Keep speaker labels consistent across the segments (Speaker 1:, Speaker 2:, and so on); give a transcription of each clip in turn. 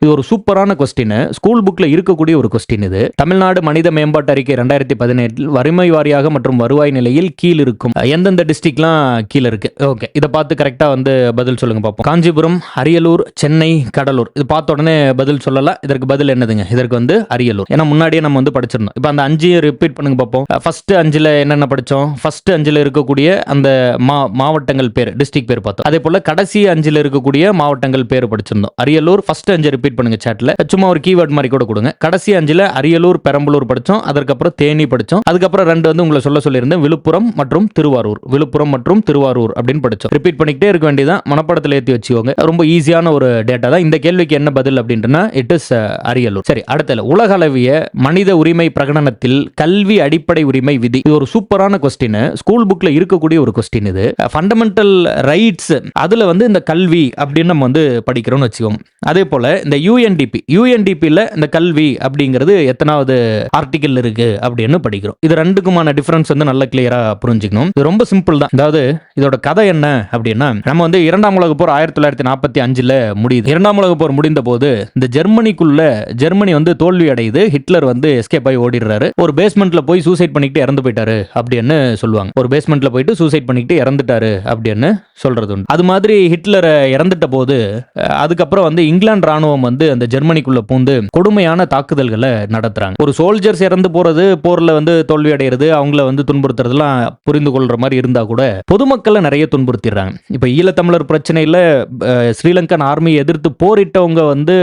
Speaker 1: இது ஒரு சூப்பரான கொஸ்டின். ஸ்கூல் புக்ல இருக்கக்கூடிய ஒரு கொஸ்டின் இது. தமிழ்நாடு மனித மேம்பாட்டு அறிக்கை 2017 வறுமை வாரியாக மற்றும் வருவாய் நிலையில் கீழ் இருக்கும் எந்தெந்த டிஸ்ட்ரிக்ட்லாம் கீழ இருக்கு. ஓகே, இதை பார்த்து கரெக்டா வந்து பதில் சொல்லுங்க பார்ப்போம். காஞ்சிபுரம், அரியலூர், சென்னை, கடலூர். இது பார்த்த உடனே பதில் சொல்லலாம். இதற்கு பதில் என்னதுங்க? இதற்கு வந்து அரியலூர். ஏன்னா முன்னாடியே நம்ம வந்து படிச்சிருந்தோம். இப்போ அந்த 5 ரிப்பீட் பண்ணுங்க பார்ப்போம். ஃபர்ஸ்ட் 5ல என்னென்ன படிச்சோம்? ஃபர்ஸ்ட் 5ல இருக்கக்கூடிய அந்த மாவட்டங்கள் பேர், டிஸ்ட்ரிக்ட் பேர் பார்த்தோம். அதே போல கடைசி 5ல இருக்கக்கூடிய மாவட்டங்கள் பேர் படிச்சிருந்தோம். அரியலூர் ஃபர்ஸ்ட் 5 ரிப்பீட் பண்ணுங்க சாட்ல. சும்மா ஒரு கீவேர்ட் மாதிரி கூட கொடுங்க. கடைசி 5ல அரியலூர், பெரம்பலூர் படிச்சோம். அதற்கப்புறம் தேனி படிச்சோம். அதுக்கப்புறம் 2 வந்து உங்களை சொல்லியிருந்தேன், விழுப்புரம் மற்றும் திருவாரூர். விழுப்புரம் மற்றும் திருவாரூர் அப்படின்னு படிச்சோம். ரிப்பீட் பண்ணிக்கிட்டே இருக்க வேண்டியதான். மனப்பாடத்தில் ஏற்றி வச்சுக்கோங்க. ரொம்ப ஈஸியான ஒரு டேட்டா தான். இந்த கேள்விக்கு என்ன பதில் அப்படின்னா இட் இஸ் அரியலூர். சரி, அடுத்தது உலக அளவிய மனித உரிமை பிரகடனத்தில் கல்வி அடிப்படை உரிமை விதி. இது ஒரு சூப்பரான கொஸ்டின். ஸ்கூல் புக்ல இருக்கக்கூடிய ஒரு கொஸ்டின் இது. ஃபண்டமெண்டல் ரைட்ஸ் அதுல வந்து இந்த கல்வி அப்படின்னு நம்ம வந்து படிக்கிறோம்னு வச்சுக்கோங்க. அதே போல இந்த யூஎன்டிபியில் இந்த கல்வி அப்படிங்கிறது எத்தனாவது ஆர்டிகல் இருக்கு அப்படின்னு படிக்கிறோம். இது ரெண்டுக்குமான டிஃபரன்ஸ் வந்து நல்ல கிளியரா புரிஞ்சுக்கணும். இது ரொம்ப சிம்பிள் தான். அதாவது இதோட கதை என்ன அப்படின்னா, நம்ம வந்து 2ஆம் உலகப் போர் 1945ல முடியுது. 2ஆம் உலகப் போர் முடிந்த போது இந்த ஜெர்மனி வந்து தோல்வி அடையுது. ஹிட்லர் வந்து எஸ்கேப் ஆகி ஓடிடுறாரு. ஒரு பேஸ்மெண்ட்ல போய் சூசைட் பண்ணிக்கிட்டு இறந்து போயிட்டாரு அப்படின்னு சொல்லுவாங்க. ஒரு பேஸ்மெண்ட்ல போயிட்டு சூசைட் பண்ணிக்கிட்டு இறந்துட்டாரு அப்படின்னு சொல்றது உண்டு. அது மாதிரி ஹிட்லர் இறந்துட்ட போது அதுக்கப்புறம் வந்து இங்கிலாந்து ராணுவம் வந்து அந்த ஜெர்மனிக்குள்ள பூந்து கொடுமையான தாக்குதல்களை நடத்துறாங்க. ஒரு சோல்ஜர்ஸ் இறந்து போறது, போர்ல வந்து தோல்வி அடைகிறது, அவங்கள வந்து துன்புறுத்துறதுலாம் புரிந்து கொள்ற மாதிரி இருந்தா கூட பொதுமக்களை நிறைய துன்புறுத்திடுறாங்க. இப்ப ஈழத்தமிழர் பிரச்சனையில ஸ்ரீலங்கன் ஆர்மி எதிர்த்து போரிட்டவங்க வந்து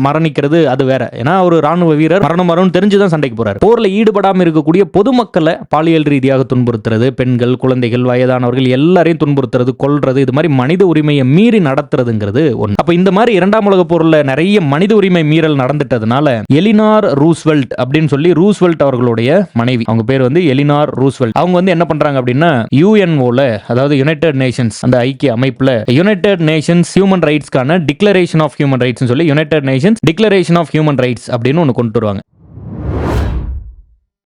Speaker 1: மரணிக்கிறது அது வேற. ஏன்னா ஒரு ராணுவ வீரர் மரணம் தெரிஞ்சுதான் சண்டைக்கு போறாரு. போர்ல ஈடுபடாம இருக்கக்கூடிய பொதுமக்களை பாலியல் ரீதியாக துன்புறுத்துறது, பெண்கள், குழந்தைகள், வயதானவர்கள் எல்லாரையும் துன்புறுத்துறது, கொல்றது, இது மாதிரி மனித உரிமையை மீறி நடத்துறதுங்கிறது ஒன்று. அப்ப இந்த மாதிரி 2ஆம் உலக போர்ல நிறைய மனித உரிமை மீறல் நடந்துட்டதுனால எலினார் ரூஸ்வெல்ட் அப்படின்னு சொல்லி, ரூஸ்வெல்ட் அவர்களுடைய மனைவி, அவங்க பேர் வந்து எலினார் ரூஸ்வெல்ட், அவங்க வந்து என்ன பண்றாங்க அப்படின்னா யுஎன்ஓல, அதாவது யுனைடெட் நேஷன்ஸ் அந்த ஐக்கிய அமைப்புல யுனைடெட் நேஷன்ஸ் ஹியூமன் ரைட்ஸ்க்கான டிக்ளரேஷன் ஆஃப் ஹியூமன் ரைட்ஸ் சொல்லி united nations declaration of human rights அப்படின்னு ஒன்று கொண்டு வருவாங்க.